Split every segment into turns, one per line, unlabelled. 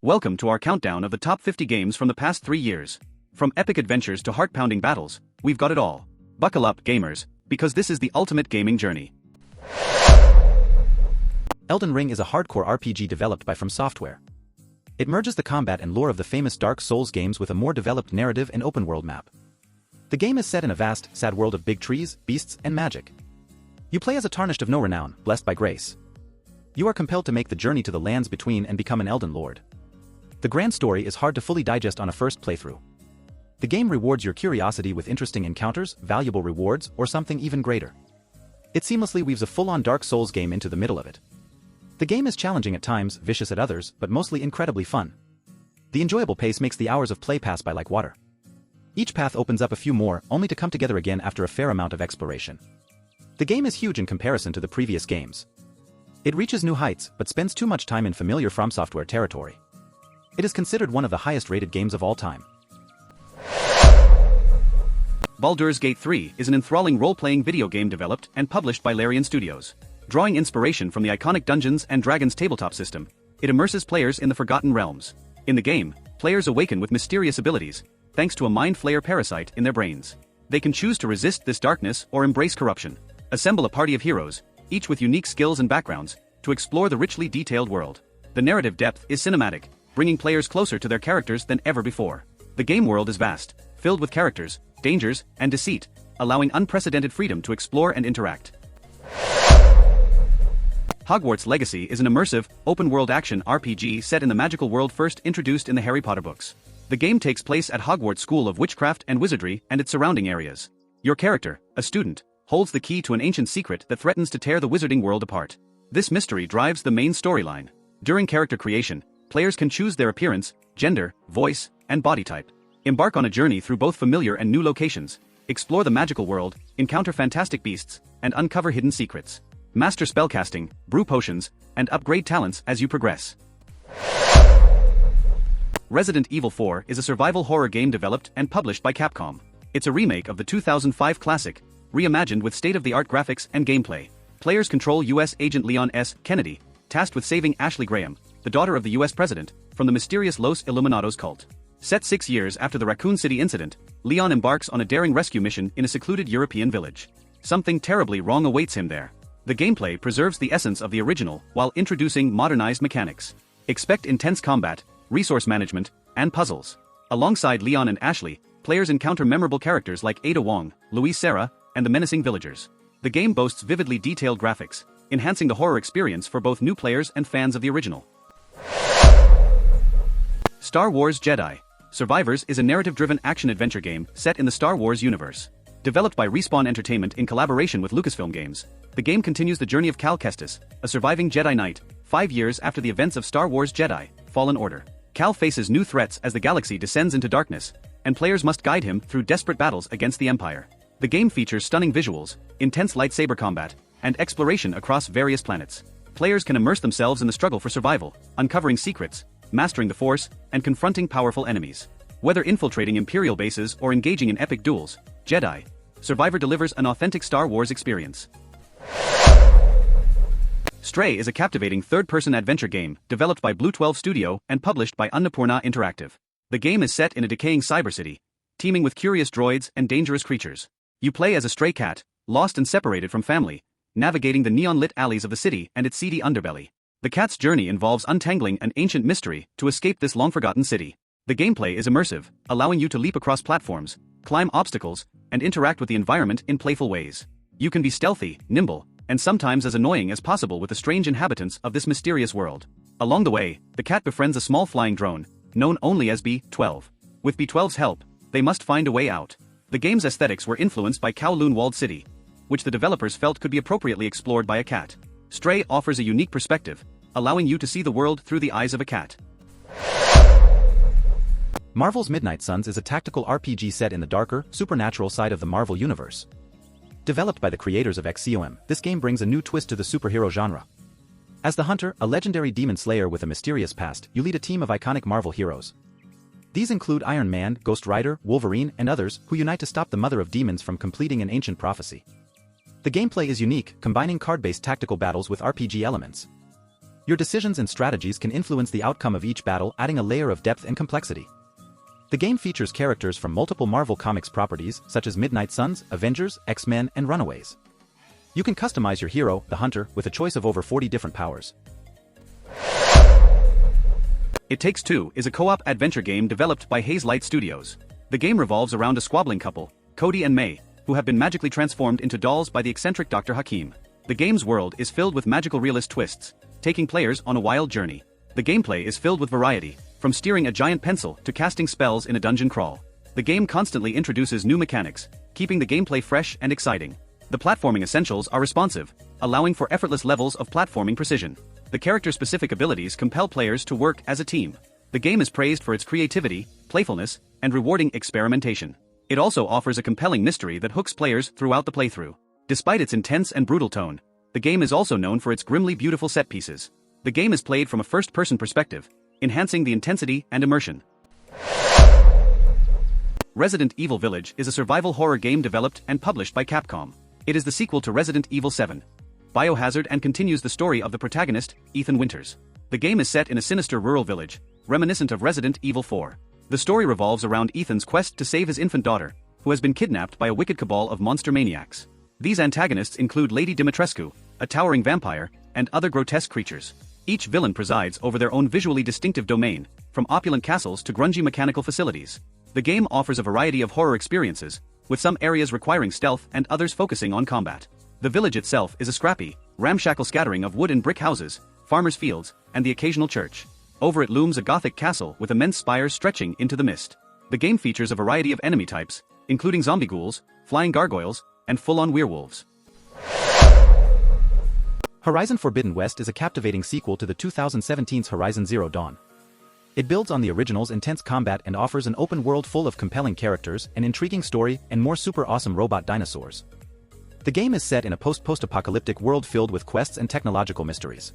Welcome to our countdown of the top 50 games from the past 3 years. From epic adventures to heart-pounding battles, we've got it all. Buckle up, gamers, because this is the ultimate gaming journey.
Elden Ring is a hardcore RPG developed by From Software. It merges the combat and lore of the famous Dark Souls games with a more developed narrative and open-world map. The game is set in a vast, sad world of big trees, beasts, and magic. You play as a tarnished of no renown, blessed by grace. You are compelled to make the journey to the lands between and become an Elden Lord. The grand story is hard to fully digest on a first playthrough. The game rewards your curiosity with interesting encounters, valuable rewards, or something even greater. It seamlessly weaves a full-on Dark Souls game into the middle of it. The game is challenging at times, vicious at others, but mostly incredibly fun. The enjoyable pace makes the hours of play pass by like water. Each path opens up a few more, only to come together again after a fair amount of exploration. The game is huge in comparison to the previous games. It reaches new heights, but spends too much time in familiar From Software territory. It is considered one of the highest-rated games of all time.
Baldur's Gate 3 is an enthralling role-playing video game developed and published by Larian Studios. Drawing inspiration from the iconic Dungeons & Dragons tabletop system, it immerses players in the Forgotten Realms. In the game, players awaken with mysterious abilities, thanks to a mind flayer parasite in their brains. They can choose to resist this darkness or embrace corruption. Assemble a party of heroes, each with unique skills and backgrounds, to explore the richly detailed world. The narrative depth is cinematic, bringing players closer to their characters than ever before. The game world is vast, filled with characters, dangers, and deceit, allowing unprecedented freedom to explore and interact. Hogwarts Legacy is an immersive, open-world action RPG set in the magical world first introduced in the Harry Potter books. The game takes place at Hogwarts School of Witchcraft and Wizardry and its surrounding areas. Your character, a student, holds the key to an ancient secret that threatens to tear the wizarding world apart. This mystery drives the main storyline. During character creation, players can choose their appearance, gender, voice, and body type. Embark on a journey through both familiar and new locations, explore the magical world, encounter fantastic beasts, and uncover hidden secrets. Master spellcasting, brew potions, and upgrade talents as you progress. Resident Evil 4 is a survival horror game developed and published by Capcom. It's a remake of the 2005 classic, reimagined with state-of-the-art graphics and gameplay. Players control U.S. Agent Leon S. Kennedy, tasked with saving Ashley Graham, the daughter of the U.S. president, from the mysterious Los Illuminados cult. Set 6 years after the Raccoon City incident, Leon embarks on a daring rescue mission in a secluded European village. Something terribly wrong awaits him there. The gameplay preserves the essence of the original while introducing modernized mechanics. Expect intense combat, resource management, and puzzles. Alongside Leon and Ashley, players encounter memorable characters like Ada Wong, Louise Sarah, and the menacing villagers. The game boasts vividly detailed graphics, enhancing the horror experience for both new players and fans of the original. Star Wars Jedi: Survivors is a narrative-driven action-adventure game set in the Star Wars universe. Developed by Respawn Entertainment in collaboration with Lucasfilm Games, the game continues the journey of Cal Kestis, a surviving Jedi Knight, 5 years after the events of Star Wars Jedi: Fallen Order. Cal faces new threats as the galaxy descends into darkness, and players must guide him through desperate battles against the Empire. The game features stunning visuals, intense lightsaber combat, and exploration across various planets. Players can immerse themselves in the struggle for survival, uncovering secrets, mastering the Force, and confronting powerful enemies. Whether infiltrating Imperial bases or engaging in epic duels, Jedi: Survivor delivers an authentic Star Wars experience. Stray is a captivating third-person adventure game developed by Blue 12 Studio and published by Annapurna Interactive. The game is set in a decaying cybercity, teeming with curious droids and dangerous creatures. You play as a stray cat, lost and separated from family, navigating the neon-lit alleys of the city and its seedy underbelly. The cat's journey involves untangling an ancient mystery to escape this long-forgotten city. The gameplay is immersive, allowing you to leap across platforms, climb obstacles, and interact with the environment in playful ways. You can be stealthy, nimble, and sometimes as annoying as possible with the strange inhabitants of this mysterious world. Along the way, the cat befriends a small flying drone, known only as B-12. With B-12's help, they must find a way out. The game's aesthetics were influenced by Kowloon Walled City, which the developers felt could be appropriately explored by a cat. Stray offers a unique perspective, allowing you to see the world through the eyes of a cat.
Marvel's Midnight Suns is a tactical RPG set in the darker, supernatural side of the Marvel Universe. Developed by the creators of XCOM, this game brings a new twist to the superhero genre. As the Hunter, a legendary demon slayer with a mysterious past, you lead a team of iconic Marvel heroes. These include Iron Man, Ghost Rider, Wolverine, and others, who unite to stop the Mother of Demons from completing an ancient prophecy. The gameplay is unique, combining card-based tactical battles with RPG elements. Your decisions and strategies can influence the outcome of each battle, adding a layer of depth and complexity. The game features characters from multiple Marvel Comics properties such as Midnight Suns, Avengers, X-Men, and Runaways. You can customize your hero, the Hunter, with a choice of over 40 different powers.
It Takes Two is a co-op adventure game developed by Hazelight Studios. The game revolves around a squabbling couple, Cody and May, who have been magically transformed into dolls by the eccentric Dr. Hakim. The game's world is filled with magical realist twists, taking players on a wild journey. The gameplay is filled with variety, from steering a giant pencil to casting spells in a dungeon crawl. The game constantly introduces new mechanics, keeping the gameplay fresh and exciting. The platforming essentials are responsive, allowing for effortless levels of platforming precision. The character-specific abilities compel players to work as a team. The game is praised for its creativity, playfulness, and rewarding experimentation. It also offers a compelling mystery that hooks players throughout the playthrough. Despite its intense and brutal tone, the game is also known for its grimly beautiful set pieces. The game is played from a first-person perspective, enhancing the intensity and immersion. Resident Evil Village is a survival horror game developed and published by Capcom. It is the sequel to Resident Evil 7. Biohazard and continues the story of the protagonist, Ethan Winters. The game is set in a sinister rural village, reminiscent of Resident Evil 4. The story revolves around Ethan's quest to save his infant daughter, who has been kidnapped by a wicked cabal of monster maniacs. These antagonists include Lady Dimitrescu, a towering vampire, and other grotesque creatures. Each villain presides over their own visually distinctive domain, from opulent castles to grungy mechanical facilities. The game offers a variety of horror experiences, with some areas requiring stealth and others focusing on combat. The village itself is a scrappy, ramshackle scattering of wood and brick houses, farmers' fields, and the occasional church. Over it looms a gothic castle with immense spires stretching into the mist. The game features a variety of enemy types, including zombie ghouls, flying gargoyles, and full-on werewolves.
Horizon Forbidden West is a captivating sequel to the 2017's Horizon Zero Dawn. It builds on the original's intense combat and offers an open world full of compelling characters, an intriguing story, and more super awesome robot dinosaurs. The game is set in a post-apocalyptic world filled with quests and technological mysteries.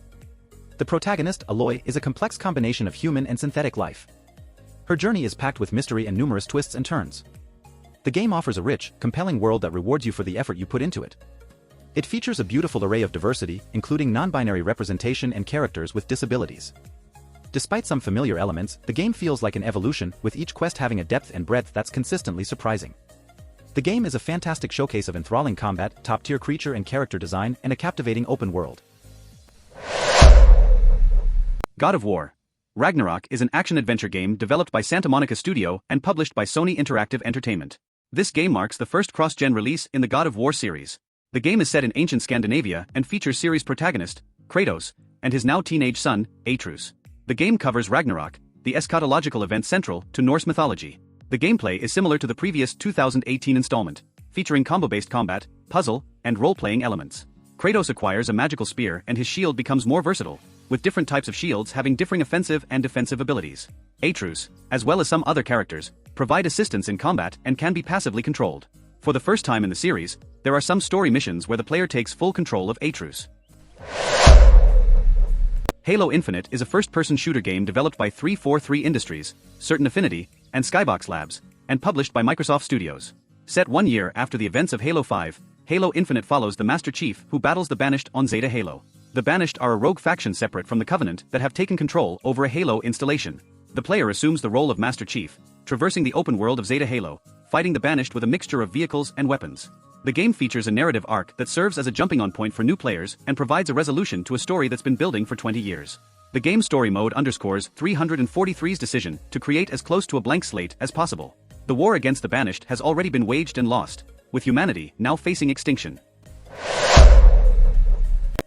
The protagonist, Aloy, is a complex combination of human and synthetic life. Her journey is packed with mystery and numerous twists and turns. The game offers a rich, compelling world that rewards you for the effort you put into it. It features a beautiful array of diversity, including non-binary representation and characters with disabilities. Despite some familiar elements, the game feels like an evolution, with each quest having a depth and breadth that's consistently surprising. The game is a fantastic showcase of enthralling combat, top-tier creature and character design, and a captivating open world.
God of War. Ragnarok is an action-adventure game developed by Santa Monica Studio and published by Sony Interactive Entertainment. This game marks the first cross-gen release in the God of War series. The game is set in ancient Scandinavia and features series protagonist, Kratos, and his now teenage son, Atreus. The game covers Ragnarok, the eschatological event central to Norse mythology. The gameplay is similar to the previous 2018 installment, featuring combo-based combat, puzzle, and role-playing elements. Kratos acquires a magical spear and his shield becomes more versatile, with different types of shields having differing offensive and defensive abilities. Atreus, as well as some other characters, provide assistance in combat and can be passively controlled. For the first time in the series, there are some story missions where the player takes full control of Atreus. Halo Infinite is a first-person shooter game developed by 343 Industries, Certain Affinity, and Skybox Labs, and published by Microsoft Studios. Set 1 year after the events of Halo 5, Halo Infinite follows the Master Chief who battles the Banished on Zeta Halo. The Banished are a rogue faction separate from the Covenant that have taken control over a Halo installation. The player assumes the role of Master Chief, traversing the open world of Zeta Halo, fighting the Banished with a mixture of vehicles and weapons. The game features a narrative arc that serves as a jumping-on point for new players and provides a resolution to a story that's been building for 20 years. The game story mode underscores 343's decision to create as close to a blank slate as possible. The war against the Banished has already been waged and lost, with humanity now facing extinction.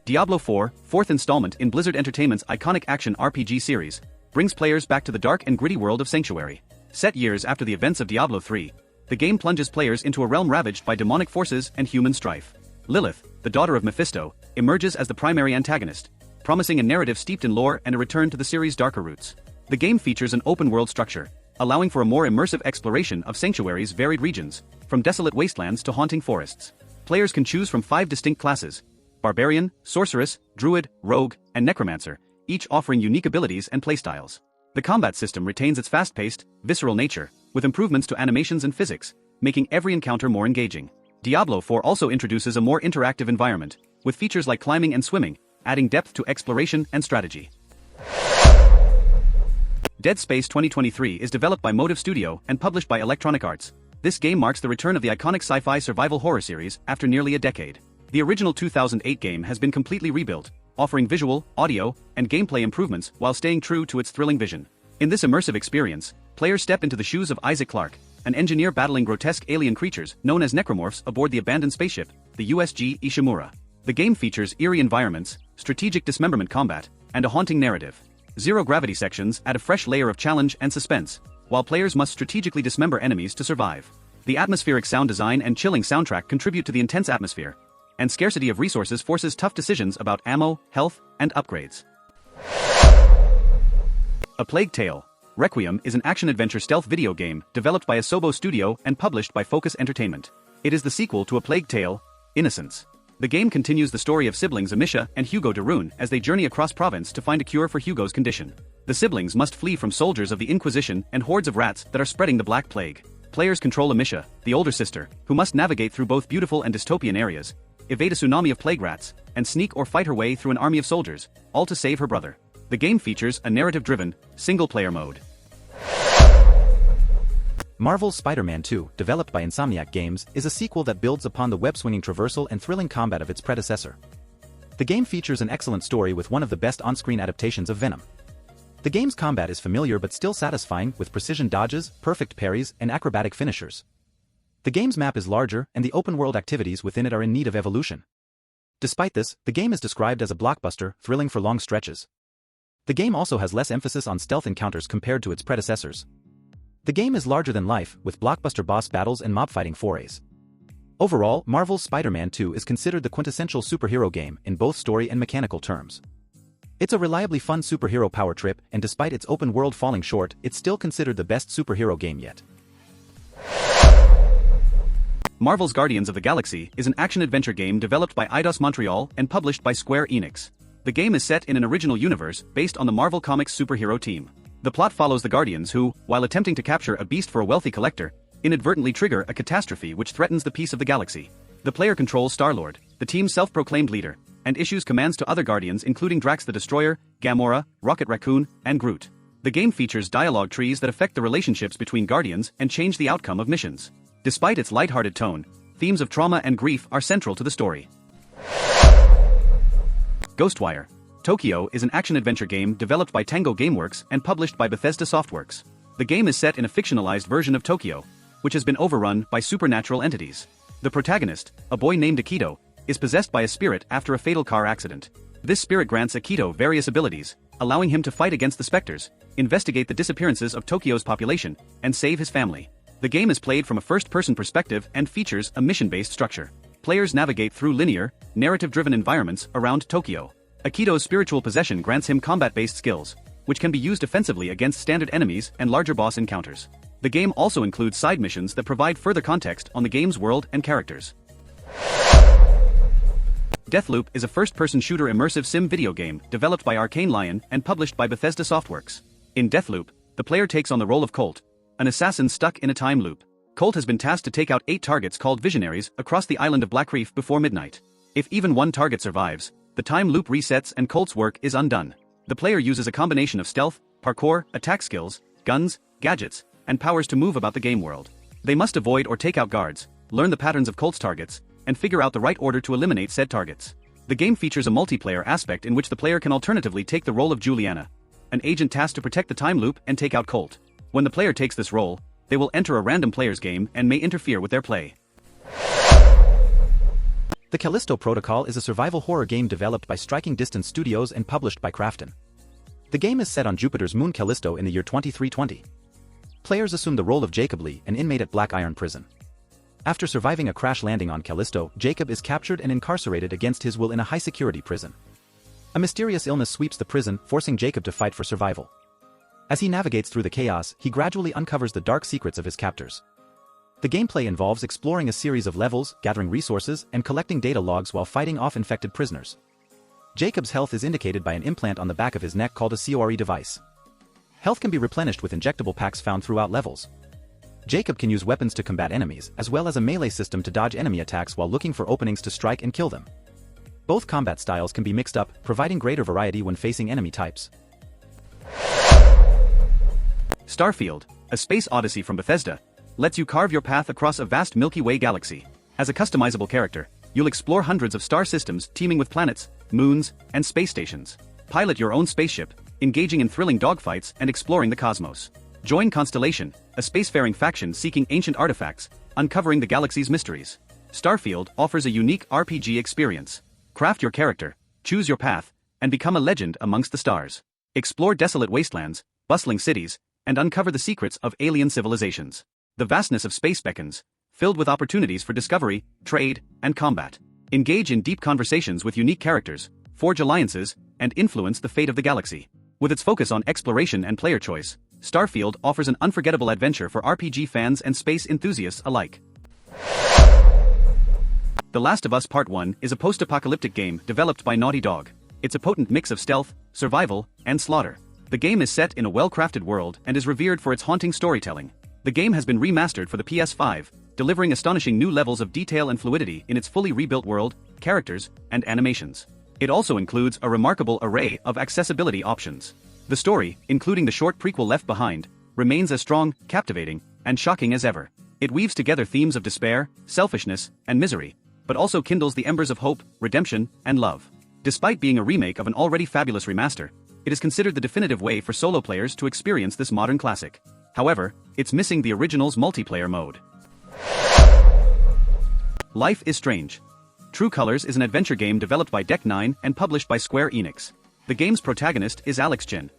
Diablo 4, fourth installment in Blizzard Entertainment's iconic action RPG series, brings players back to the dark and gritty world of Sanctuary. Set years after the events of Diablo 3, the game plunges players into a realm ravaged by demonic forces and human strife. Lilith, the daughter of Mephisto, emerges as the primary antagonist, promising a narrative steeped in lore and a return to the series' darker roots. The game features an open-world structure, allowing for a more immersive exploration of Sanctuary's varied regions, from desolate wastelands to haunting forests. Players can choose from 5 distinct classes: Barbarian, Sorceress, Druid, Rogue, and Necromancer, each offering unique abilities and playstyles. The combat system retains its fast-paced, visceral nature, with improvements to animations and physics, making every encounter more engaging. Diablo 4 also introduces a more interactive environment, with features like climbing and swimming, adding depth to exploration and strategy. Dead Space 2023 is developed by Motive Studio and published by Electronic Arts. This game marks the return of the iconic sci-fi survival horror series after nearly a decade. The original 2008 game has been completely rebuilt, offering visual, audio, and gameplay improvements while staying true to its thrilling vision. In this immersive experience, players step into the shoes of Isaac Clarke, an engineer battling grotesque alien creatures known as necromorphs aboard the abandoned spaceship, the USG Ishimura. The game features eerie environments, strategic dismemberment combat, and a haunting narrative. Zero-gravity sections add a fresh layer of challenge and suspense, while players must strategically dismember enemies to survive. The atmospheric sound design and chilling soundtrack contribute to the intense atmosphere, and scarcity of resources forces tough decisions about ammo, health, and upgrades. A Plague Tale: Requiem is an action-adventure stealth video game developed by Asobo Studio and published by Focus Entertainment. It is the sequel to A Plague Tale: Innocence. The game continues the story of siblings Amisha and Hugo de Rune as they journey across province to find a cure for Hugo's condition. The siblings must flee from soldiers of the Inquisition and hordes of rats that are spreading the Black Plague. Players control Amisha, the older sister, who must navigate through both beautiful and dystopian areas, evade a tsunami of plague rats, and sneak or fight her way through an army of soldiers, all to save her brother. The game features a narrative-driven, single-player mode.
Marvel's Spider-Man 2, developed by Insomniac Games, is a sequel that builds upon the web-swinging traversal and thrilling combat of its predecessor. The game features an excellent story with one of the best on-screen adaptations of Venom. The game's combat is familiar but still satisfying with precision dodges, perfect parries, and acrobatic finishers. The game's map is larger, and the open-world activities within it are in need of evolution. Despite this, the game is described as a blockbuster, thrilling for long stretches. The game also has less emphasis on stealth encounters compared to its predecessors. The game is larger than life, with blockbuster boss battles and mob-fighting forays. Overall, Marvel's Spider-Man 2 is considered the quintessential superhero game in both story and mechanical terms. It's a reliably fun superhero power trip, and despite its open world falling short, it's still considered the best superhero game yet.
Marvel's Guardians of the Galaxy is an action-adventure game developed by Eidos Montreal and published by Square Enix. The game is set in an original universe based on the Marvel Comics superhero team. The plot follows the Guardians who, while attempting to capture a beast for a wealthy collector, inadvertently trigger a catastrophe which threatens the peace of the galaxy. The player controls Star-Lord, the team's self-proclaimed leader, and issues commands to other Guardians including Drax the Destroyer, Gamora, Rocket Raccoon, and Groot. The game features dialogue trees that affect the relationships between Guardians and change the outcome of missions. Despite its lighthearted tone, themes of trauma and grief are central to the story. Ghostwire Tokyo is an action-adventure game developed by Tango Gameworks and published by Bethesda Softworks. The game is set in a fictionalized version of Tokyo, which has been overrun by supernatural entities. The protagonist, a boy named Akito, is possessed by a spirit after a fatal car accident. This spirit grants Akito various abilities, allowing him to fight against the specters, investigate the disappearances of Tokyo's population, and save his family. The game is played from a first-person perspective and features a mission-based structure. Players navigate through linear, narrative-driven environments around Tokyo. Akito's spiritual possession grants him combat-based skills, which can be used offensively against standard enemies and larger boss encounters. The game also includes side missions that provide further context on the game's world and characters. Deathloop is a first-person shooter immersive sim video game developed by Arcane Lion and published by Bethesda Softworks. In Deathloop, the player takes on the role of Colt, an assassin stuck in a time loop. Colt has been tasked to take out 8 targets called Visionaries across the island of Black Reef before midnight. If even one target survives, the time loop resets and Colt's work is undone. The player uses a combination of stealth, parkour, attack skills, guns, gadgets, and powers to move about the game world. They must avoid or take out guards, learn the patterns of Colt's targets, and figure out the right order to eliminate said targets. The game features a multiplayer aspect in which the player can alternatively take the role of Juliana, an agent tasked to protect the time loop and take out Colt. When the player takes this role, they will enter a random player's game and may interfere with their play.
The Callisto Protocol is a survival horror game developed by Striking Distance Studios and published by Krafton. The game is set on Jupiter's moon Callisto in the year 2320. Players assume the role of Jacob Lee, an inmate at Black Iron Prison. After surviving a crash landing on Callisto, Jacob is captured and incarcerated against his will in a high-security prison. A mysterious illness sweeps the prison, forcing Jacob to fight for survival. As he navigates through the chaos, he gradually uncovers the dark secrets of his captors. The gameplay involves exploring a series of levels, gathering resources, and collecting data logs while fighting off infected prisoners. Jacob's health is indicated by an implant on the back of his neck called a CORE device. Health can be replenished with injectable packs found throughout levels. Jacob can use weapons to combat enemies, as well as a melee system to dodge enemy attacks while looking for openings to strike and kill them. Both combat styles can be mixed up, providing greater variety when facing enemy types.
Starfield, a space odyssey from Bethesda, lets you carve your path across a vast Milky Way galaxy. As a customizable character, you'll explore hundreds of star systems teeming with planets, moons, and space stations. Pilot your own spaceship, engaging in thrilling dogfights and exploring the cosmos. Join Constellation, a spacefaring faction seeking ancient artifacts, uncovering the galaxy's mysteries. Starfield offers a unique RPG experience. Craft your character, choose your path, and become a legend amongst the stars. Explore desolate wastelands, bustling cities, and uncover the secrets of alien civilizations. The vastness of space beckons, filled with opportunities for discovery, trade, and combat. Engage in deep conversations with unique characters, forge alliances, and influence the fate of the galaxy. With its focus on exploration and player choice, Starfield offers an unforgettable adventure for RPG fans and space enthusiasts alike. The Last of Us Part 1 is a post-apocalyptic game developed by Naughty Dog. It's a potent mix of stealth, survival, and slaughter. The game is set in a well-crafted world and is revered for its haunting storytelling. The game has been remastered for the PS5, delivering astonishing new levels of detail and fluidity in its fully rebuilt world, characters, and animations. It also includes a remarkable array of accessibility options. The story, including the short prequel Left Behind, remains as strong, captivating, and shocking as ever. It weaves together themes of despair, selfishness, and misery, but also kindles the embers of hope, redemption, and love. Despite being a remake of an already fabulous remaster, it is considered the definitive way for solo players to experience this modern classic. However, it's missing the original's multiplayer mode. Life is Strange. True Colors is an adventure game developed by Deck 9 and published by Square Enix. The game's protagonist is Alex Jen,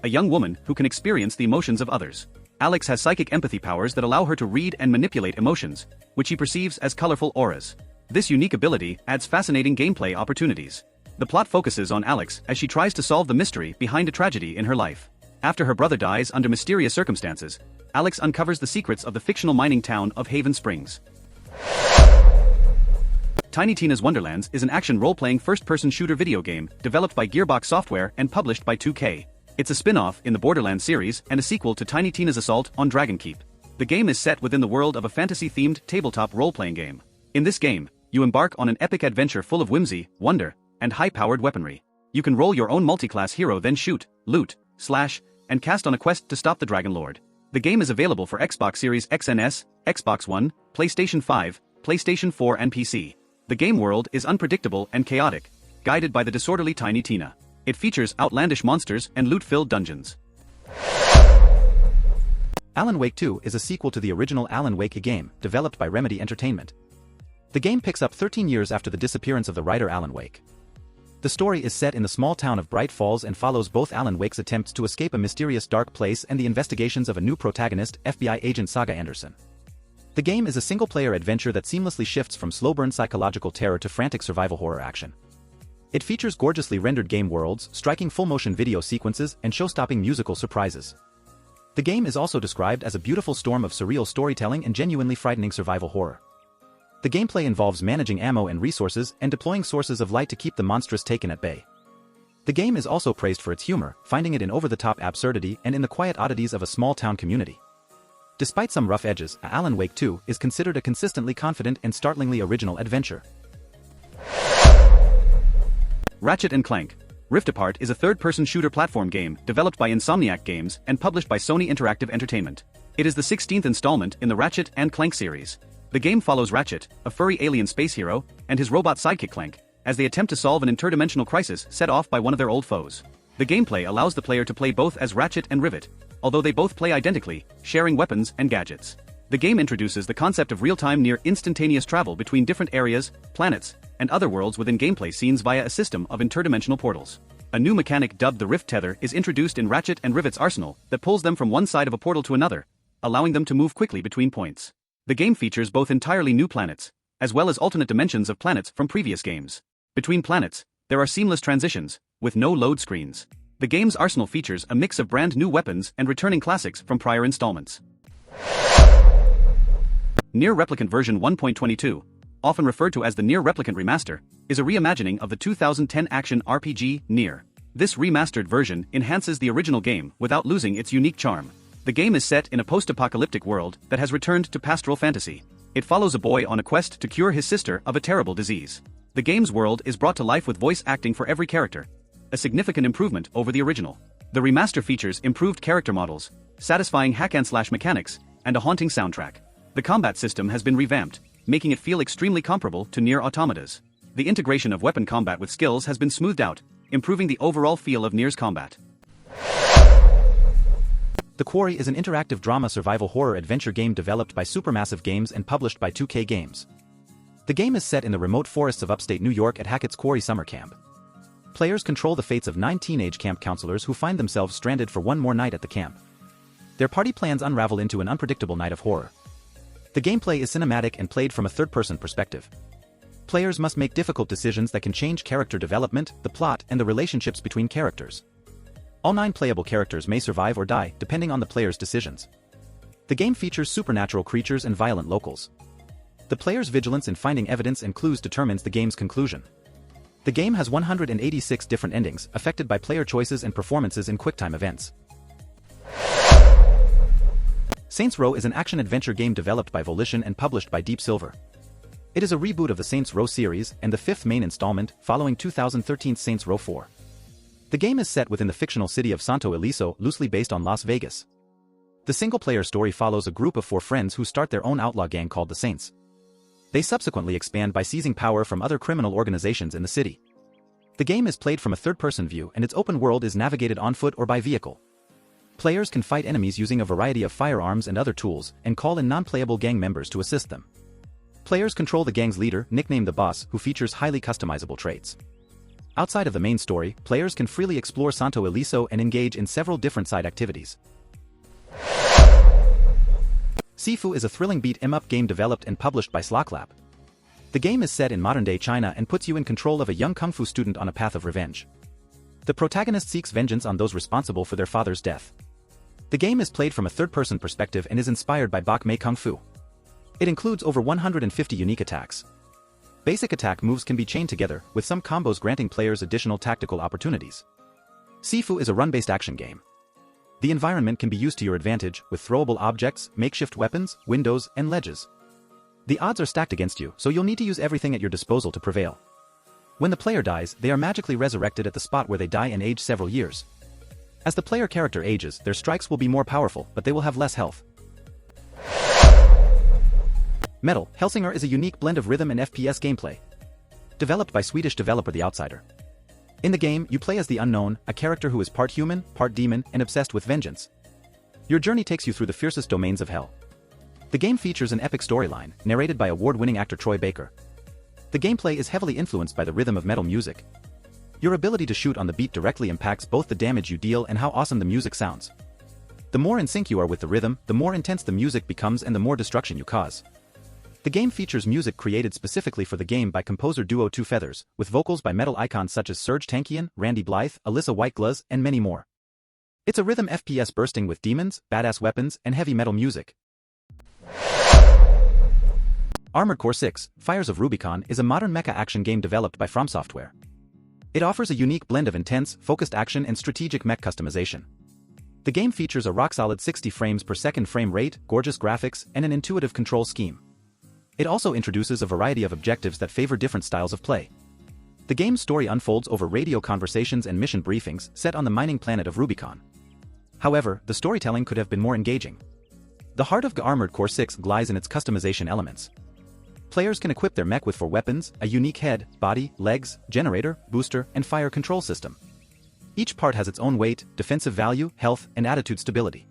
a young woman who can experience the emotions of others. Alex has psychic empathy powers that allow her to read and manipulate emotions, which she perceives as colorful auras. This unique ability adds fascinating gameplay opportunities. The plot focuses on Alex as she tries to solve the mystery behind a tragedy in her life. After her brother dies under mysterious circumstances, Alex uncovers the secrets of the fictional mining town of Haven Springs. Tiny Tina's Wonderlands is an action role-playing first-person shooter video game developed by Gearbox Software and published by 2K. It's a spin-off in the Borderlands series and a sequel to Tiny Tina's Assault on Dragon Keep. The game is set within the world of a fantasy-themed tabletop role-playing game. In this game, you embark on an epic adventure full of whimsy, wonder, and high-powered weaponry. You can roll your own multi-class hero, then shoot, loot, slash, and cast on a quest to stop the Dragon Lord. The game is available for Xbox Series X and S, Xbox One, PlayStation 5, PlayStation 4 and PC. The game world is unpredictable and chaotic, guided by the disorderly Tiny Tina. It features outlandish monsters and loot-filled dungeons.
Alan Wake 2 is a sequel to the original Alan Wake game, developed by Remedy Entertainment. The game picks up 13 years after the disappearance of the writer Alan Wake. The story is set in the small town of Bright Falls and follows both Alan Wake's attempts to escape a mysterious dark place and the investigations of a new protagonist, FBI agent Saga Anderson. The game is a single-player adventure that seamlessly shifts from slow-burn psychological terror to frantic survival horror action. It features gorgeously rendered game worlds, striking full-motion video sequences, and show-stopping musical surprises. The game is also described as a beautiful storm of surreal storytelling and genuinely frightening survival horror. The gameplay involves managing ammo and resources and deploying sources of light to keep the monstrous taken at bay. The game is also praised for its humor, finding it in over-the-top absurdity and in the quiet oddities of a small-town community. Despite some rough edges, Alan Wake 2 is considered a consistently confident and startlingly original adventure.
Ratchet & Clank Rift Apart is a third-person shooter platform game developed by Insomniac Games and published by Sony Interactive Entertainment. It is the 16th installment in the Ratchet & Clank series. The game follows Ratchet, a furry alien space hero, and his robot sidekick Clank, as they attempt to solve an interdimensional crisis set off by one of their old foes. The gameplay allows the player to play both as Ratchet and Rivet, although they both play identically, sharing weapons and gadgets. The game introduces the concept of real-time near instantaneous travel between different areas, planets, and other worlds within gameplay scenes via a system of interdimensional portals. A new mechanic dubbed the Rift Tether is introduced in Ratchet and Rivet's arsenal that pulls them from one side of a portal to another, allowing them to move quickly between points. The game features both entirely new planets, as well as alternate dimensions of planets from previous games. Between planets, there are seamless transitions, with no load screens. The game's arsenal features a mix of brand new weapons and returning classics from prior installments. Nier Replicant version 1.22, often referred to as the Nier Replicant Remaster, is a reimagining of the 2010 action RPG, Nier. This remastered version enhances the original game without losing its unique charm. The game is set in a post-apocalyptic world that has returned to pastoral fantasy. It follows a boy on a quest to cure his sister of a terrible disease. The game's world is brought to life with voice acting for every character, a significant improvement over the original. The remaster features improved character models, satisfying hack-and-slash mechanics, and a haunting soundtrack. The combat system has been revamped, making it feel extremely comparable to Nier Automata's. The integration of weapon combat with skills has been smoothed out, improving the overall feel of Nier's combat.
The Quarry is an interactive drama survival horror adventure game developed by Supermassive Games and published by 2K Games. The game is set in the remote forests of upstate New York at Hackett's Quarry Summer Camp. Players control the fates of 9 teenage camp counselors who find themselves stranded for one more night at the camp. Their party plans unravel into an unpredictable night of horror. The gameplay is cinematic and played from a third-person perspective. Players must make difficult decisions that can change character development, the plot, and the relationships between characters. All 9 playable characters may survive or die, depending on the player's decisions. The game features supernatural creatures and violent locals. The player's vigilance in finding evidence and clues determines the game's conclusion. The game has 186 different endings, affected by player choices and performances in QuickTime events. Saints Row is an action-adventure game developed by Volition and published by Deep Silver. It is a reboot of the Saints Row series and the 5th main installment, following 2013's Saints Row 4. The game is set within the fictional city of Santo Ileso, loosely based on Las Vegas. The single-player story follows a group of 4 friends who start their own outlaw gang called the Saints. They subsequently expand by seizing power from other criminal organizations in the city. The game is played from a third-person view and its open world is navigated on foot or by vehicle. Players can fight enemies using a variety of firearms and other tools and call in non-playable gang members to assist them. Players control the gang's leader, nicknamed the Boss, who features highly customizable traits. Outside of the main story, players can freely explore Santo Ileso and engage in several different side activities. Sifu is a thrilling beat-em-up game developed and published by Slocklab. The game is set in modern-day China and puts you in control of a young kung fu student on a path of revenge. The protagonist seeks vengeance on those responsible for their father's death. The game is played from a third-person perspective and is inspired by Bak Mei Kung Fu. It includes over 150 unique attacks. Basic attack moves can be chained together, with some combos granting players additional tactical opportunities. Sifu is a run-based action game. The environment can be used to your advantage, with throwable objects, makeshift weapons, windows, and ledges. The odds are stacked against you, so you'll need to use everything at your disposal to prevail. When the player dies, they are magically resurrected at the spot where they die and age several years. As the player character ages, their strikes will be more powerful, but they will have less health. Metal Hellsinger is a unique blend of rhythm and FPS gameplay. Developed by Swedish developer The Outsider. In the game, you play as the Unknown, a character who is part human, part demon, and obsessed with vengeance. Your journey takes you through the fiercest domains of hell. The game features an epic storyline, narrated by award-winning actor Troy Baker. The gameplay is heavily influenced by the rhythm of metal music. Your ability to shoot on the beat directly impacts both the damage you deal and how awesome the music sounds. The more in sync you are with the rhythm, the more intense the music becomes and the more destruction you cause. The game features music created specifically for the game by composer duo Two Feathers, with vocals by metal icons such as Serge Tankian, Randy Blythe, Alyssa Whitegloves, and many more. It's a rhythm FPS bursting with demons, badass weapons, and heavy metal music. Armored Core 6: Fires of Rubicon is a modern mecha action game developed by From Software. It offers a unique blend of intense, focused action and strategic mech customization. The game features a rock-solid 60 frames per second frame rate, gorgeous graphics, and an intuitive control scheme. It also introduces a variety of objectives that favor different styles of play. The game's story unfolds over radio conversations and mission briefings set on the mining planet of Rubicon. However, the storytelling could have been more engaging. The heart of Armored Core 6 lies in its customization elements. Players can equip their mech with 4 weapons, a unique head, body, legs, generator, booster, and fire control system. Each part has its own weight, defensive value, health, and attitude stability.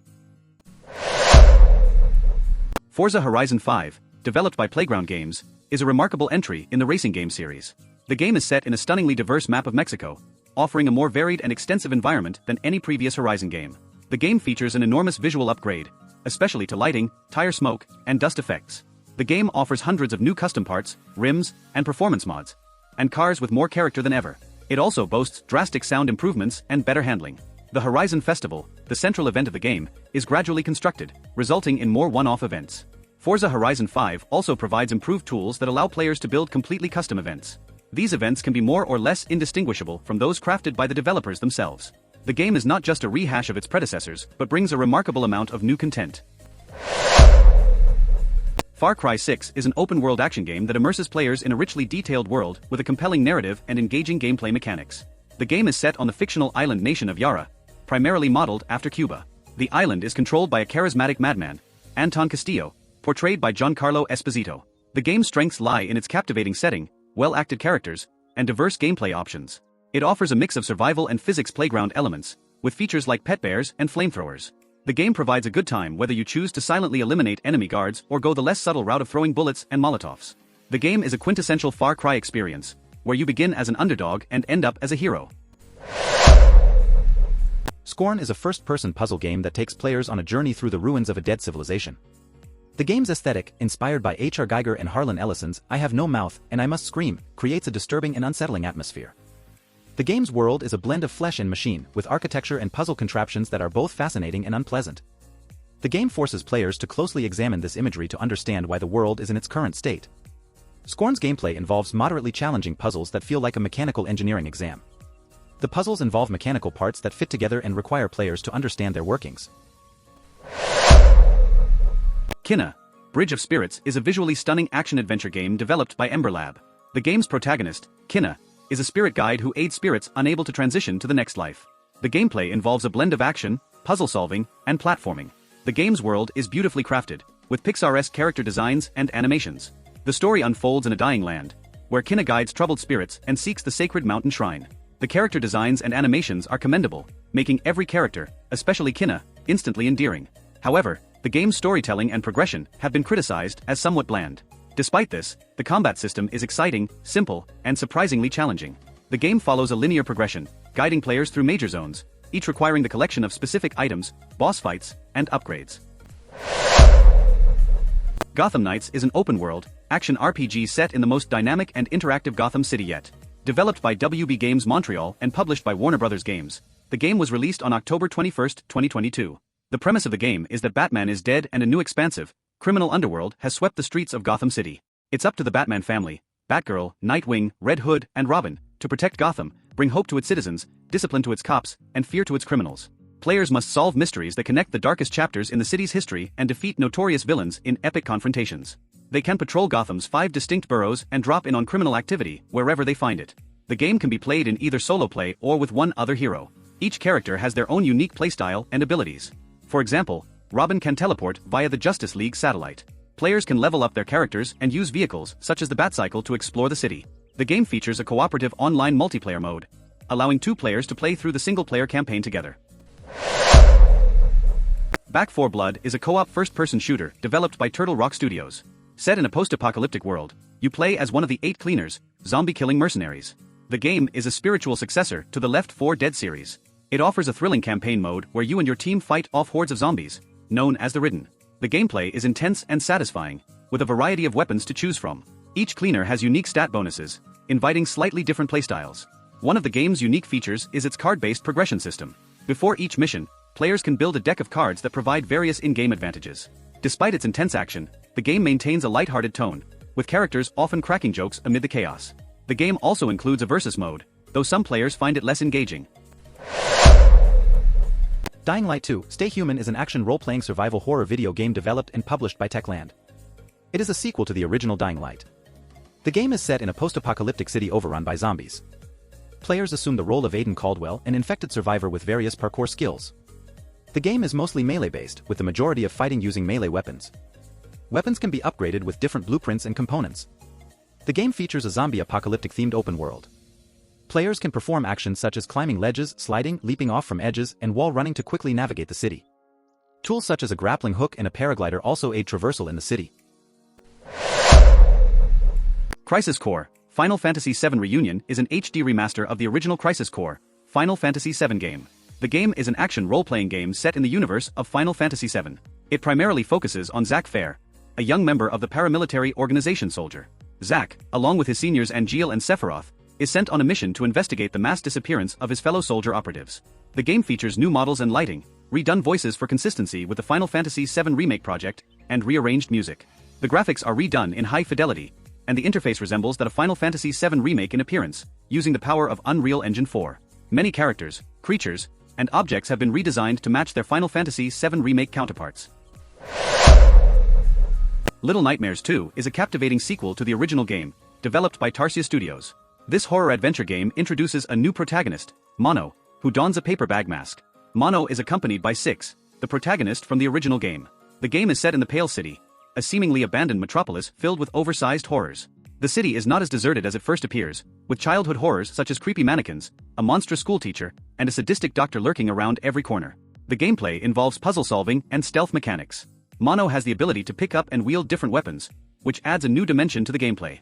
Forza Horizon 5, developed by Playground Games, is a remarkable entry in the racing game series. The game is set in a stunningly diverse map of Mexico, offering a more varied and extensive environment than any previous Horizon game. The game features an enormous visual upgrade, especially to lighting, tire smoke, and dust effects. The game offers hundreds of new custom parts, rims, and performance mods, and cars with more character than ever. It also boasts drastic sound improvements and better handling. The Horizon Festival, the central event of the game, is gradually constructed, resulting in more one-off events. Forza Horizon 5 also provides improved tools that allow players to build completely custom events. These events can be more or less indistinguishable from those crafted by the developers themselves. The game is not just a rehash of its predecessors, but brings a remarkable amount of new content. Far Cry 6 is an open-world action game that immerses players in a richly detailed world with a compelling narrative and engaging gameplay mechanics. The game is set on the fictional island nation of Yara, primarily modeled after Cuba. The island is controlled by a charismatic madman, Anton Castillo, portrayed by Giancarlo Esposito. The game's strengths lie in its captivating setting, well-acted characters, and diverse gameplay options. It offers a mix of survival and physics playground elements, with features like pet bears and flamethrowers. The game provides a good time whether you choose to silently eliminate enemy guards or go the less subtle route of throwing bullets and molotovs. The game is a quintessential Far Cry experience, where you begin as an underdog and end up as a hero.
Scorn is a first-person puzzle game that takes players on a journey through the ruins of a dead civilization. The game's aesthetic, inspired by H.R. Giger and Harlan Ellison's I Have No Mouth and I Must Scream, creates a disturbing and unsettling atmosphere. The game's world is a blend of flesh and machine, with architecture and puzzle contraptions that are both fascinating and unpleasant. The game forces players to closely examine this imagery to understand why the world is in its current state. Scorn's gameplay involves moderately challenging puzzles that feel like a mechanical engineering exam. The puzzles involve mechanical parts that fit together and require players to understand their workings.
Kina, Bridge of Spirits is a visually stunning action-adventure game developed by Ember Lab. The game's protagonist, Kina, is a spirit guide who aids spirits unable to transition to the next life. The gameplay involves a blend of action, puzzle solving, and platforming. The game's world is beautifully crafted, with Pixar-esque character designs and animations. The story unfolds in a dying land, where Kina guides troubled spirits and seeks the sacred mountain shrine. The character designs and animations are commendable, making every character, especially Kina, instantly endearing. However, the game's storytelling and progression have been criticized as somewhat bland. Despite this, the combat system is exciting, simple, and surprisingly challenging. The game follows a linear progression, guiding players through major zones, each requiring the collection of specific items, boss fights, and upgrades. Gotham Knights is an open-world, action RPG set in the most dynamic and interactive Gotham City yet. Developed by WB Games Montreal and published by Warner Bros. Games, the game was released on October 21, 2022. The premise of the game is that Batman is dead and a new expansive, criminal underworld has swept the streets of Gotham City. It's up to the Batman family, Batgirl, Nightwing, Red Hood, and Robin, to protect Gotham, bring hope to its citizens, discipline to its cops, and fear to its criminals. Players must solve mysteries that connect the darkest chapters in the city's history and defeat notorious villains in epic confrontations. They can patrol Gotham's 5 distinct boroughs and drop in on criminal activity wherever they find it. The game can be played in either solo play or with one other hero. Each character has their own unique playstyle and abilities. For example, Robin can teleport via the Justice League satellite. Players can level up their characters and use vehicles such as the Batcycle to explore the city. The game features a cooperative online multiplayer mode, allowing 2 players to play through the single-player campaign together. Back 4 Blood is a co-op first-person shooter developed by Turtle Rock Studios. Set in a post-apocalyptic world, you play as one of the 8 cleaners, zombie-killing mercenaries. The game is a spiritual successor to the Left 4 Dead series. It offers a thrilling campaign mode where you and your team fight off hordes of zombies, known as the Ridden. The gameplay is intense and satisfying, with a variety of weapons to choose from. Each cleaner has unique stat bonuses, inviting slightly different playstyles. One of the game's unique features is its card-based progression system. Before each mission, players can build a deck of cards that provide various in-game advantages. Despite its intense action, the game maintains a lighthearted tone, with characters often cracking jokes amid the chaos. The game also includes a versus mode, though some players find it less engaging.
Dying Light 2: Stay Human is an action role-playing survival horror video game developed and published by Techland. It is a sequel to the original Dying Light. The game is set in a post-apocalyptic city overrun by zombies. Players assume the role of Aiden Caldwell, an infected survivor with various parkour skills. The game is mostly melee-based, with the majority of fighting using melee weapons. Weapons can be upgraded with different blueprints and components. The game features a zombie apocalyptic-themed open world. Players can perform actions such as climbing ledges, sliding, leaping off from edges, and wall running to quickly navigate the city. Tools such as a grappling hook and a paraglider also aid traversal in the city.
Crisis Core: Final Fantasy VII Reunion is an HD remaster of the original Crisis Core, Final Fantasy VII game. The game is an action role-playing game set in the universe of Final Fantasy VII. It primarily focuses on Zack Fair, a young member of the paramilitary organization Soldier. Zack, along with his seniors Angeal and Sephiroth, is sent on a mission to investigate the mass disappearance of his fellow soldier operatives. The game features new models and lighting, redone voices for consistency with the Final Fantasy VII Remake project, and rearranged music. The graphics are redone in high fidelity, and the interface resembles that of Final Fantasy VII Remake in appearance, using the power of Unreal Engine 4. Many characters, creatures, and objects have been redesigned to match their Final Fantasy VII Remake counterparts. Little Nightmares 2 is a captivating sequel to the original game, developed by Tarsier Studios. This horror-adventure game introduces a new protagonist, Mono, who dons a paper bag mask. Mono is accompanied by Six, the protagonist from the original game. The game is set in the Pale City, a seemingly abandoned metropolis filled with oversized horrors. The city is not as deserted as it first appears, with childhood horrors such as creepy mannequins, a monstrous schoolteacher, and a sadistic doctor lurking around every corner. The gameplay involves puzzle solving and stealth mechanics. Mono has the ability to pick up and wield different weapons, which adds a new dimension to the gameplay.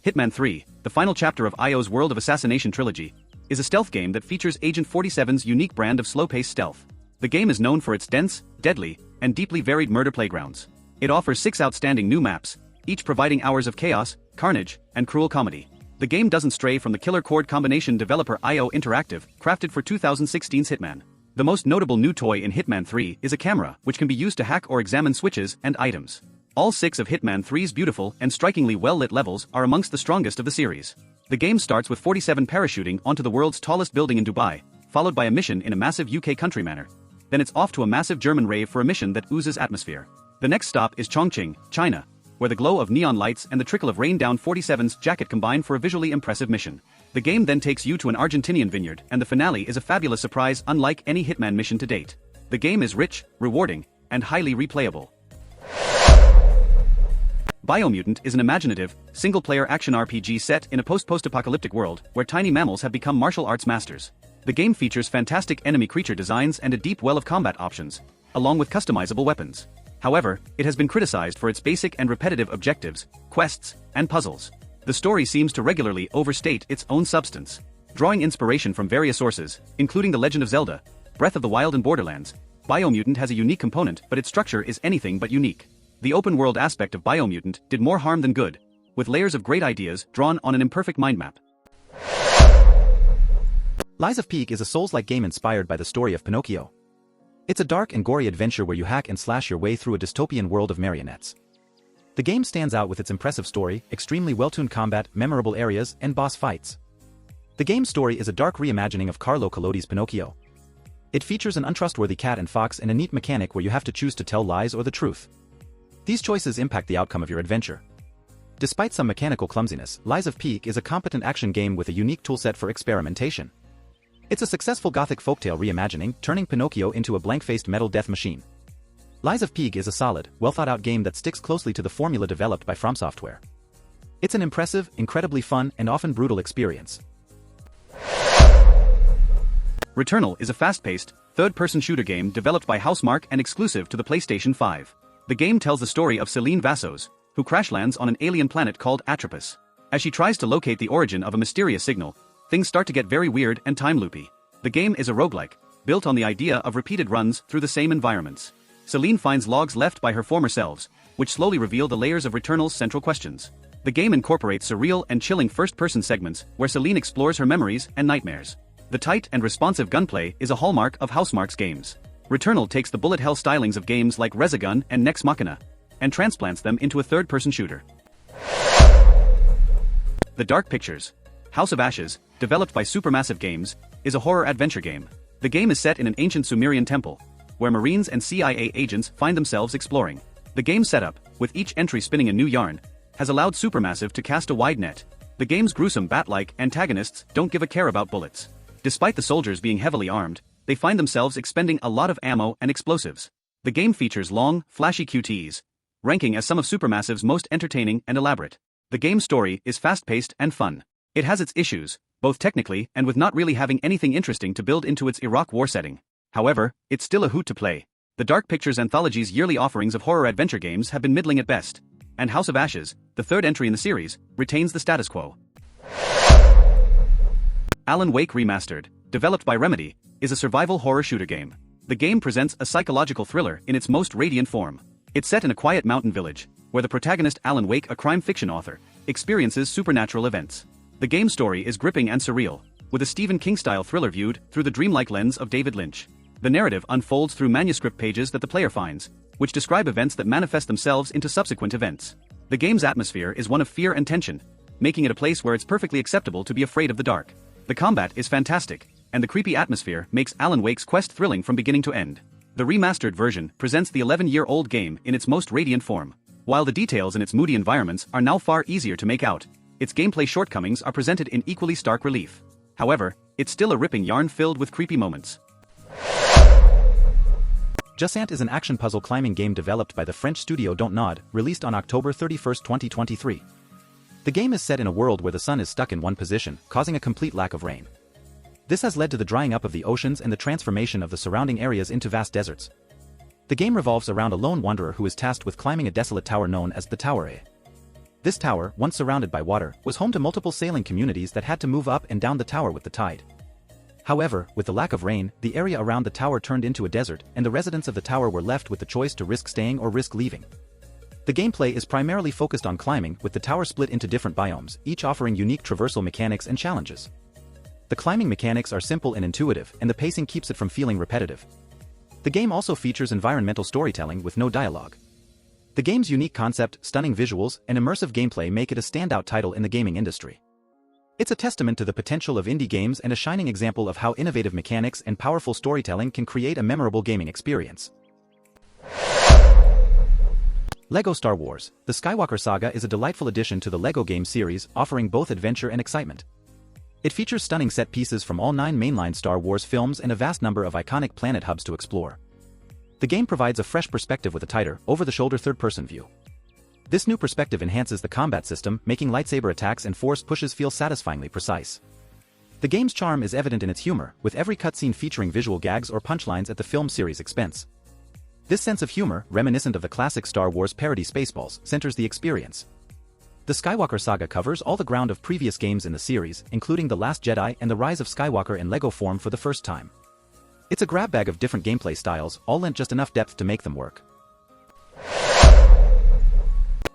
Hitman 3, the final chapter of IO's World of Assassination trilogy, is a stealth game that features Agent 47's unique brand of slow-paced stealth. The game is known for its dense, deadly, and deeply varied murder playgrounds. It offers 6 outstanding new maps, each providing hours of chaos, carnage, and cruel comedy. The game doesn't stray from the killer chord combination developer IO Interactive crafted for 2016's Hitman. The most notable new toy in Hitman 3 is a camera which can be used to hack or examine switches and items. All 6 of Hitman 3's beautiful and strikingly well-lit levels are amongst the strongest of the series. The game starts with 47 parachuting onto the world's tallest building in Dubai, followed by a mission in a massive UK country manor. Then it's off to a massive German rave for a mission that oozes atmosphere. The next stop is Chongqing, China, where the glow of neon lights and the trickle of rain down 47's jacket combine for a visually impressive mission. The game then takes you to an Argentinian vineyard, and the finale is a fabulous surprise unlike any Hitman mission to date. The game is rich, rewarding, and highly replayable. Biomutant is an imaginative, single-player action RPG set in a post-apocalyptic world where tiny mammals have become martial arts masters. The game features fantastic enemy creature designs and a deep well of combat options, along with customizable weapons. However, it has been criticized for its basic and repetitive objectives, quests, and puzzles. The story seems to regularly overstate its own substance. Drawing inspiration from various sources, including The Legend of Zelda, Breath of the Wild and Borderlands, Biomutant has a unique component, but its structure is anything but unique. The open-world aspect of Biomutant did more harm than good, with layers of great ideas drawn on an imperfect mind map.
Lies of P is a Souls-like game inspired by the story of Pinocchio. It's a dark and gory adventure where you hack and slash your way through a dystopian world of marionettes. The game stands out with its impressive story, extremely well-tuned combat, memorable areas, and boss fights. The game's story is a dark reimagining of Carlo Collodi's Pinocchio. It features an untrustworthy cat and fox and a neat mechanic where you have to choose to tell lies or the truth. These choices impact the outcome of your adventure. Despite some mechanical clumsiness, Lies of P is a competent action game with a unique toolset for experimentation. It's a successful gothic folktale reimagining, turning Pinocchio into a blank-faced metal death machine. Lies of P is a solid, well-thought-out game that sticks closely to the formula developed by From Software. It's an impressive, incredibly fun, and often brutal experience.
Returnal is a fast-paced, third-person shooter game developed by Housemarque and exclusive to the PlayStation 5. The game tells the story of Celine Vassos, who crash-lands on an alien planet called Atropos. As she tries to locate the origin of a mysterious signal, things start to get very weird and time-loopy. The game is a roguelike, built on the idea of repeated runs through the same environments. Celine finds logs left by her former selves, which slowly reveal the layers of Returnal's central questions. The game incorporates surreal and chilling first-person segments where Celine explores her memories and nightmares. The tight and responsive gunplay is a hallmark of Housemarque's games. Returnal takes the bullet hell stylings of games like Resogun and Nex Machina, and transplants them into a third-person shooter. The Dark Pictures, House of Ashes, developed by Supermassive Games, is a horror-adventure game. The game is set in an ancient Sumerian temple, where Marines and CIA agents find themselves exploring. The game setup, with each entry spinning a new yarn, has allowed Supermassive to cast a wide net. The game's gruesome bat-like antagonists don't give a care about bullets. Despite the soldiers being heavily armed, they find themselves expending a lot of ammo and explosives. The game features long, flashy QTEs, ranking as some of Supermassive's most entertaining and elaborate. The game's story is fast-paced and fun. It has its issues, both technically and with not really having anything interesting to build into its Iraq war setting. However, it's still a hoot to play. The Dark Pictures Anthology's yearly offerings of horror-adventure games have been middling at best, and House of Ashes, the third entry in the series, retains the status quo. Alan Wake Remastered, developed by Remedy, is a survival horror shooter game. The game presents a psychological thriller in its most radiant form. It's set in a quiet mountain village, where the protagonist Alan Wake, a crime fiction author, experiences supernatural events. The game's story is gripping and surreal, with a Stephen King-style thriller viewed through the dreamlike lens of David Lynch. The narrative unfolds through manuscript pages that the player finds, which describe events that manifest themselves into subsequent events. The game's atmosphere is one of fear and tension, making it a place where it's perfectly acceptable to be afraid of the dark. The combat is fantastic, and the creepy atmosphere makes Alan Wake's quest thrilling from beginning to end. The remastered version presents the 11-year-old game in its most radiant form. While the details in its moody environments are now far easier to make out, its gameplay shortcomings are presented in equally stark relief. However, it's still a ripping yarn filled with creepy moments.
Jusant is an action puzzle climbing game developed by the French studio Don't Nod, released on October 31, 2023. The game is set in a world where the sun is stuck in one position, causing a complete lack of rain. This has led to the drying up of the oceans and the transformation of the surrounding areas into vast deserts. The game revolves around a lone wanderer who is tasked with climbing a desolate tower known as the Tower A. This tower, once surrounded by water, was home to multiple sailing communities that had to move up and down the tower with the tide. However, with the lack of rain, the area around the tower turned into a desert, and the residents of the tower were left with the choice to risk staying or risk leaving. The gameplay is primarily focused on climbing, with the tower split into different biomes, each offering unique traversal mechanics and challenges. The climbing mechanics are simple and intuitive, and the pacing keeps it from feeling repetitive. The game also features environmental storytelling with no dialogue. The game's unique concept, stunning visuals, and immersive gameplay make it a standout title in the gaming industry. It's a testament to the potential of indie games and a shining example of how innovative mechanics and powerful storytelling can create a memorable gaming experience. LEGO Star Wars: The Skywalker Saga is a delightful addition to the LEGO game series, offering both adventure and excitement. It features stunning set pieces from all 9 mainline Star Wars films and a vast number of iconic planet hubs to explore. The game provides a fresh perspective with a tighter, over-the-shoulder third-person view. This new perspective enhances the combat system, making lightsaber attacks and force pushes feel satisfyingly precise. The game's charm is evident in its humor, with every cutscene featuring visual gags or punchlines at the film series' expense. This sense of humor, reminiscent of the classic Star Wars parody Spaceballs, centers the experience. The Skywalker Saga covers all the ground of previous games in the series, including The Last Jedi and The Rise of Skywalker in LEGO form for the first time. It's a grab bag of different gameplay styles, all lent just enough depth to make them work.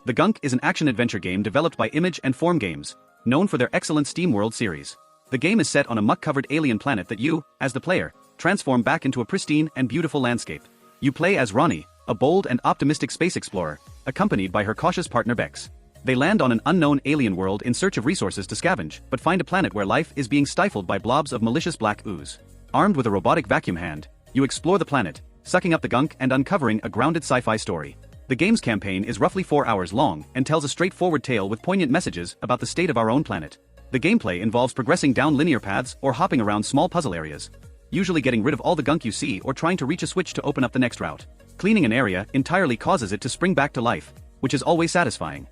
The Gunk is an action-adventure game developed by Image and Form Games, known for their excellent SteamWorld series. The game is set on a muck-covered alien planet that you, as the player, transform back into a pristine and beautiful landscape. You play as Ronnie, a bold and optimistic space explorer, accompanied by her cautious partner Bex. They land on an unknown alien world in search of resources to scavenge, but find a planet where life is being stifled by blobs of malicious black ooze. Armed with a robotic vacuum hand, you explore the planet, sucking up the gunk and uncovering a grounded sci-fi story. The game's campaign is roughly 4 hours long and tells a straightforward tale with poignant messages about the state of our own planet. The gameplay involves progressing down linear paths or hopping around small puzzle areas, usually getting rid of all the gunk you see or trying to reach a switch to open up the next route. Cleaning an area entirely causes it to spring back to life, which is always satisfying.